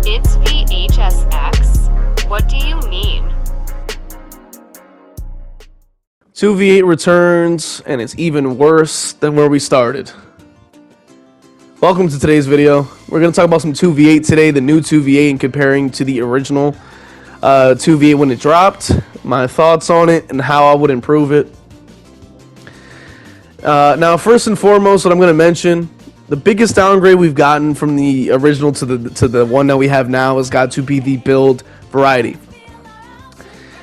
It's v.h.s.x? What do you mean? 2v8 returns, and it's even worse than where we started. Welcome to today's video. We're going to talk about some 2v8 today, the new 2v8, and comparing to the original 2v8 when it dropped, my thoughts on it, and how I would improve it. Now, first and foremost, what I'm going to mention, the biggest downgrade we've gotten from the original to the one that we have now has got to be the build variety.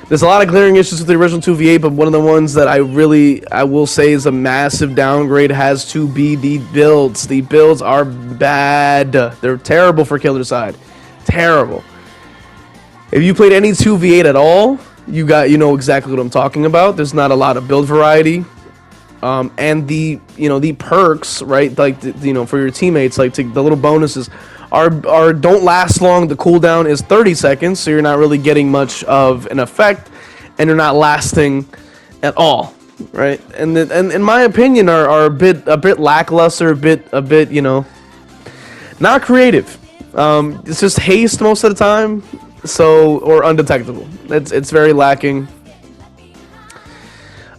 There's a lot of glaring issues with the original 2v8, but one of the ones that I will say is a massive downgrade has to be the builds. The builds are bad. They're terrible for killer side. Terrible. If you played any 2v8 at all, you know exactly what I'm talking about. There's not a lot of build variety. And the perks, right, like for your teammates, like the little bonuses are don't last long. The cooldown is 30 seconds, so you're not really getting much of an effect, and you're not lasting at all, right? And in my opinion are a bit lackluster, a bit not creative. It's just haste most of the time, or undetectable. It's very lacking.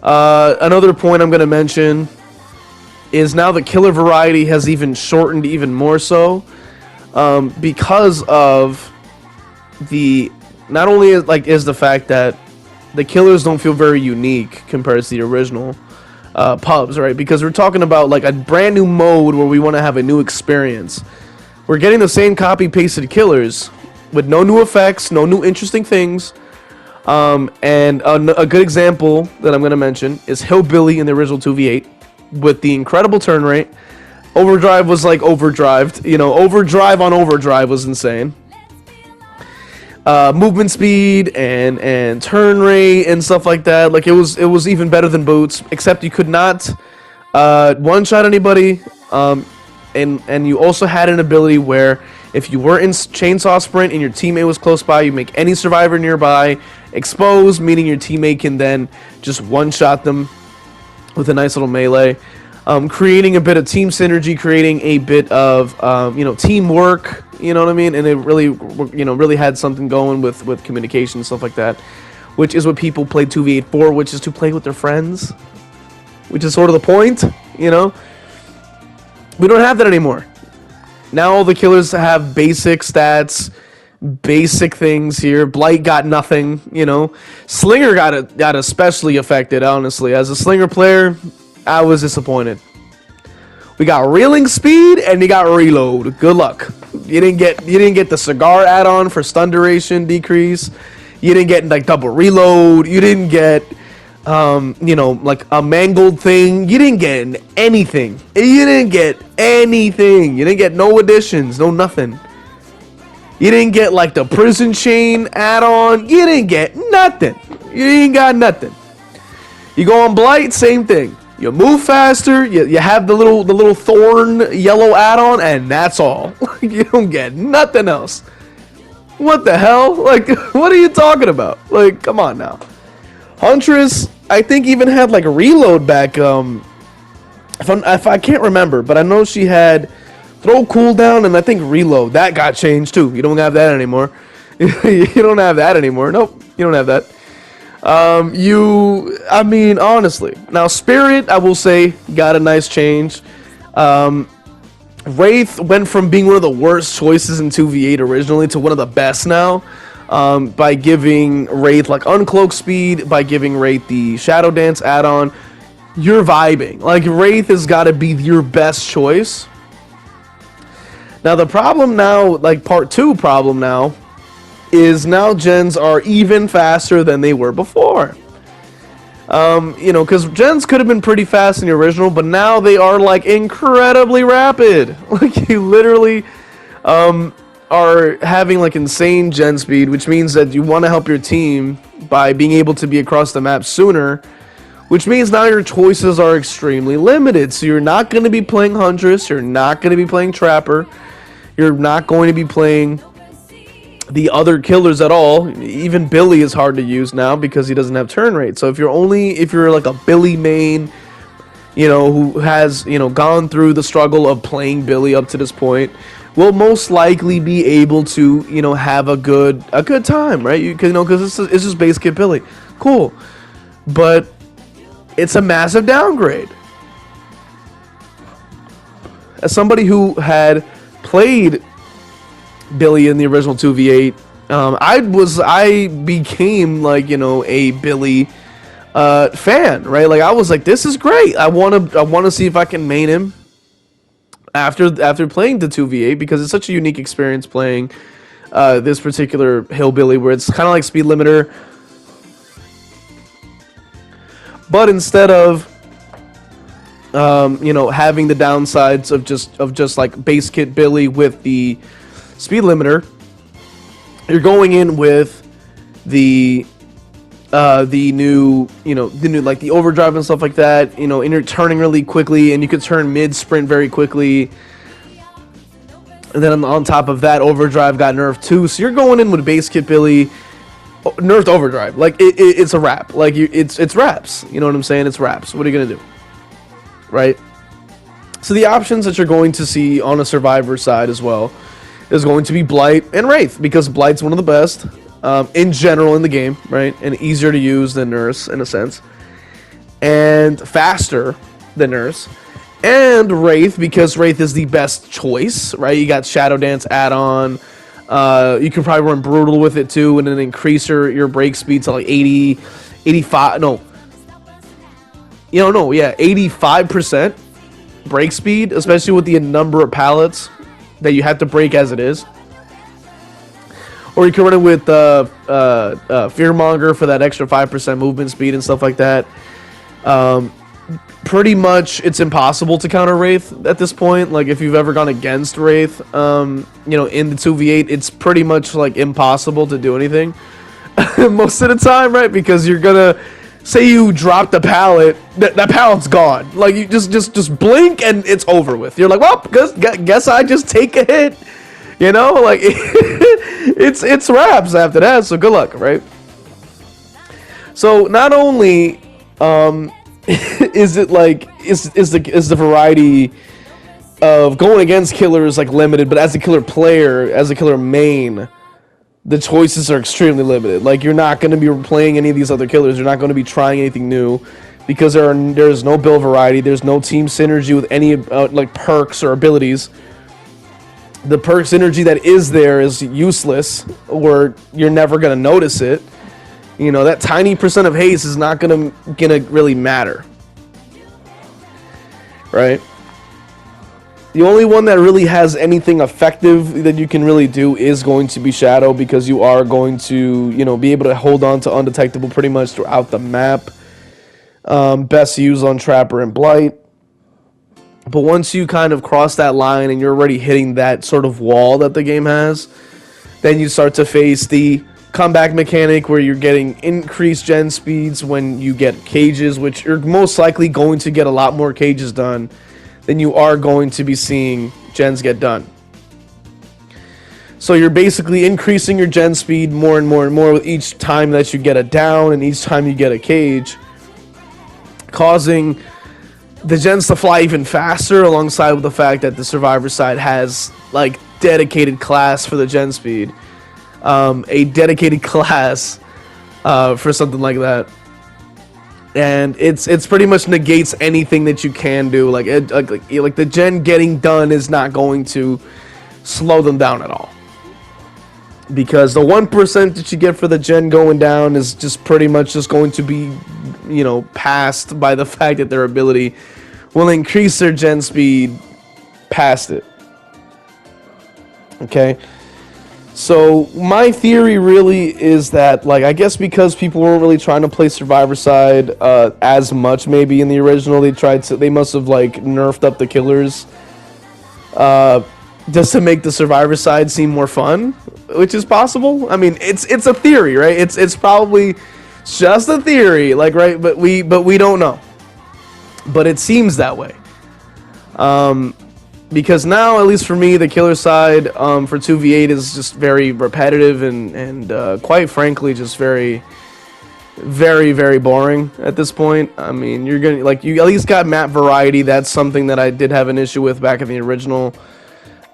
Another point I'm going to mention is now the killer variety has even shortened even more so, because of not only is the fact that the killers don't feel very unique compared to the original pubs, right? Because we're talking about like a brand new mode where we want to have a new experience. We're getting the same copy pasted killers with no new effects, no new interesting things. And a good example that I'm going to mention is Hillbilly in the original 2v8 with the incredible turn rate. Overdrive was like overdrived, overdrive on overdrive was insane. Movement speed and turn rate and stuff like that, like it was even better than Boots, except you could not one-shot anybody, and you also had an ability where if you were in chainsaw sprint and your teammate was close by, you make any survivor nearby exposed, meaning your teammate can then just one-shot them with a nice little melee, creating a bit of team synergy, creating a bit of teamwork, you know what I mean? And it really had something going with communication and stuff like that, which is what people play 2v8 for, which is to play with their friends, which is sort of the point, We don't have that anymore. Now all the killers have basic stats, basic things here. Blight got nothing, Slinger got especially affected, honestly. As a Slinger player, I was disappointed. We got reeling speed and you got reload. Good luck. You didn't get the cigar add-on for stun duration decrease. You didn't get like double reload. You didn't get like a mangled thing. You didn't get anything. You didn't get anything. You didn't get no additions, no nothing. You didn't get like the prison chain add-on. You didn't get nothing. You ain't got nothing. You go on Blight, same thing. You move faster. You have the little thorn yellow add-on, and that's all. You don't get nothing else. What the hell? Like, what are you talking about? Like, come on now. Huntress, I think, even had like a reload back. If I can't remember, but I know she had throw cooldown and I think reload. That got changed too. You don't have that anymore. You don't have that anymore. Nope, you don't have that. I mean, honestly. Now, Spirit, I will say, got a nice change. Wraith went from being one of the worst choices in 2v8 originally to one of the best now. By giving Wraith like uncloak speed, by giving Wraith the Shadow Dance add-on, you're vibing. Like, Wraith has got to be your best choice. Now the problem now, like part 2 problem now, is now gens are even faster than they were before. Because gens could have been pretty fast in the original, but now they are like incredibly rapid. Like, you literally are having like insane gen speed, which means that you want to help your team by being able to be across the map sooner, which means now your choices are extremely limited. So you're not going to be playing Huntress, you're not going to be playing Trapper, you're not going to be playing the other killers at all. Even Billy is hard to use now because he doesn't have turn rate. So if you're like a Billy main, who has, gone through the struggle of playing Billy up to this point, will most likely be able to, have a good time, right? Because it's just base kit Billy. Cool. But it's a massive downgrade. As somebody who had played Billy in the original 2v8, I became like, a Billy fan, right? Like I was like, this is great. I want to see if I can main him after playing the 2v8, because it's such a unique experience playing this particular hillbilly, where it's kind of like speed limiter, but instead of having the downsides of just like base kit Billy with the speed limiter, you're going in with the new like the overdrive and stuff like that, and you're turning really quickly, and you could turn mid sprint very quickly. And then on top of that, overdrive got nerfed too, so you're going in with base kit Billy, nerfed overdrive. Like it's a wrap. Like it's wraps. You know what I'm saying? It's wraps. What are you gonna do? Right? So the options that you're going to see on a survivor side as well is going to be Blight and Wraith, because Blight's one of the best in general in the game, right? And easier to use than Nurse in a sense, and faster than Nurse. And Wraith, because Wraith is the best choice, right? You got Shadow Dance add-on. You can probably run Brutal with it too, and then increase your break speed to like 80, 85, no. 85% break speed, especially with the number of pallets that you have to break as it is. Or you can run it with Fearmonger for that extra 5% movement speed and stuff like that. Pretty much, it's impossible to counter Wraith at this point. Like, if you've ever gone against Wraith, in the 2v8, it's pretty much, like, impossible to do anything most of the time, right? Because you're gonna, say you drop the pallet, that pallet's gone. Like, you just blink and it's over with. You're like, well, guess I just take a hit. Like, it's wraps after that, so good luck, right? So, not only, is it like is the variety of going against killers like limited, but as a killer player, as a killer main, the choices are extremely limited. Like, you're not going to be playing any of these other killers. You're not going to be trying anything new, because there's no build variety. There's no team synergy with any like perks or abilities. The perk synergy that is there is useless, or you're never going to notice it. That tiny percent of haste is not gonna really matter, right? The only one that really has anything effective that you can really do is going to be Shadow, because you are going to, be able to hold on to undetectable pretty much throughout the map. Best used on Trapper and Blight. But once you kind of cross that line and you're already hitting that sort of wall that the game has, then you start to face the comeback mechanic, where you're getting increased gen speeds when you get cages, which you're most likely going to get a lot more cages done than you are going to be seeing gens get done. So you're basically increasing your gen speed more and more and more with each time that you get a down and each time you get a cage, causing the gens to fly even faster, alongside with the fact that the survivor side has like dedicated class for the gen speed. A dedicated class for something like that, and it's pretty much negates anything that you can do. Like the gen getting done is not going to slow them down at all, because the 1% that you get for the gen going down is just pretty much just going to be, passed by the fact that their ability will increase their gen speed past it. Okay. So my theory really is that, like, I guess because people weren't really trying to play survivor side as much maybe in the original, they must have like nerfed up the killers just to make the survivor side seem more fun, which is possible. I mean, it's a theory, right? It's probably just a theory, like, right? But we don't know. But it seems that way. Because now, at least for me, the killer side for 2v8 is just very repetitive and quite frankly, just very, very, very boring at this point. I mean, you at least got map variety. That's something that I did have an issue with back in the original.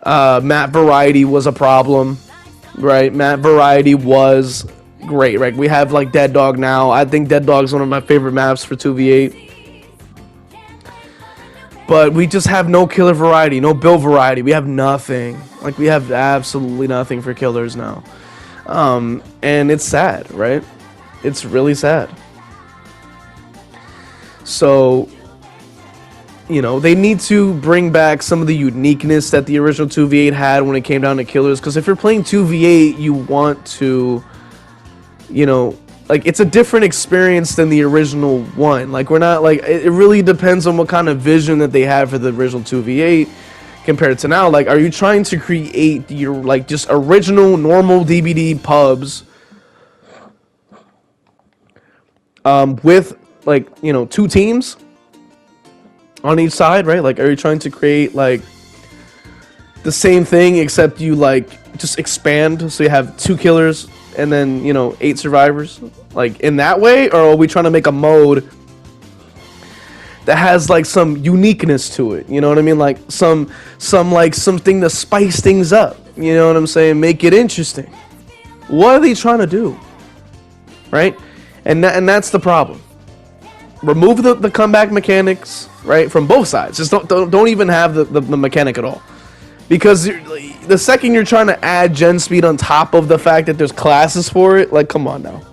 Map variety was a problem, right? Map variety was great, right? We have like Dead Dog now. I think Dead Dog is one of my favorite maps for 2v8. But we just have no killer variety, no build variety. We have nothing. Like, we have absolutely nothing for killers now. And it's sad, right? It's really sad. So, you know, they need to bring back some of the uniqueness that the original 2v8 had when it came down to killers. Because if you're playing 2v8, you want to, you know, like, it's a different experience than the original one. Like, we're not, like, it really depends on what kind of vision that they had for the original 2v8 compared to now. Like, are you trying to create your, like, just original, normal DBD pubs with, like, you know, 2 teams on each side, right? Like, are you trying to create, like, the same thing except you, like, just expand so you have 2 killers and then, you know, 8 survivors, like, in that way? Or are we trying to make a mode that has, like, some uniqueness to it, you know what I mean? Like, something to spice things up, you know what I'm saying? Make it interesting. What are they trying to do, right? And that's the problem. Remove the comeback mechanics, right, from both sides. Just don't even have the mechanic at all. Because the second you're trying to add gen speed on top of the fact that there's classes for it, like, come on now.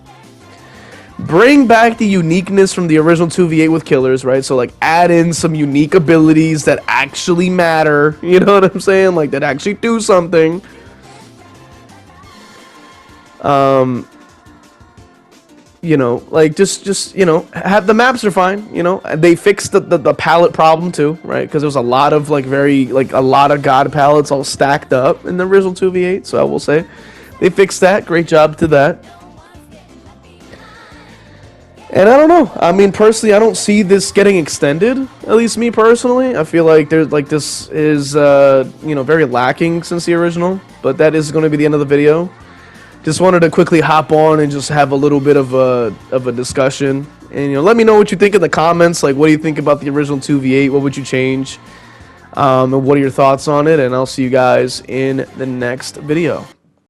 Bring back the uniqueness from the original 2v8 with killers, right? So, like, add in some unique abilities that actually matter, you know what I'm saying? Like, that actually do something. You know, like, just you know, have the maps are fine, you know. They fixed the palette problem too, right? Because there was a lot of, like, a lot of god palettes all stacked up in the original 2v8, so I will say they fixed that. Great job to that. And I don't know, I mean, personally, I don't see this getting extended, at least me personally. I feel like there's, like, this is you know, very lacking since the original, but that is going to be the end of the video. Just wanted to quickly hop on and just have a little bit of a discussion. And, you know, let me know what you think in the comments. Like, what do you think about the original 2v8? What would you change? And what are your thoughts on it? And I'll see you guys in the next video.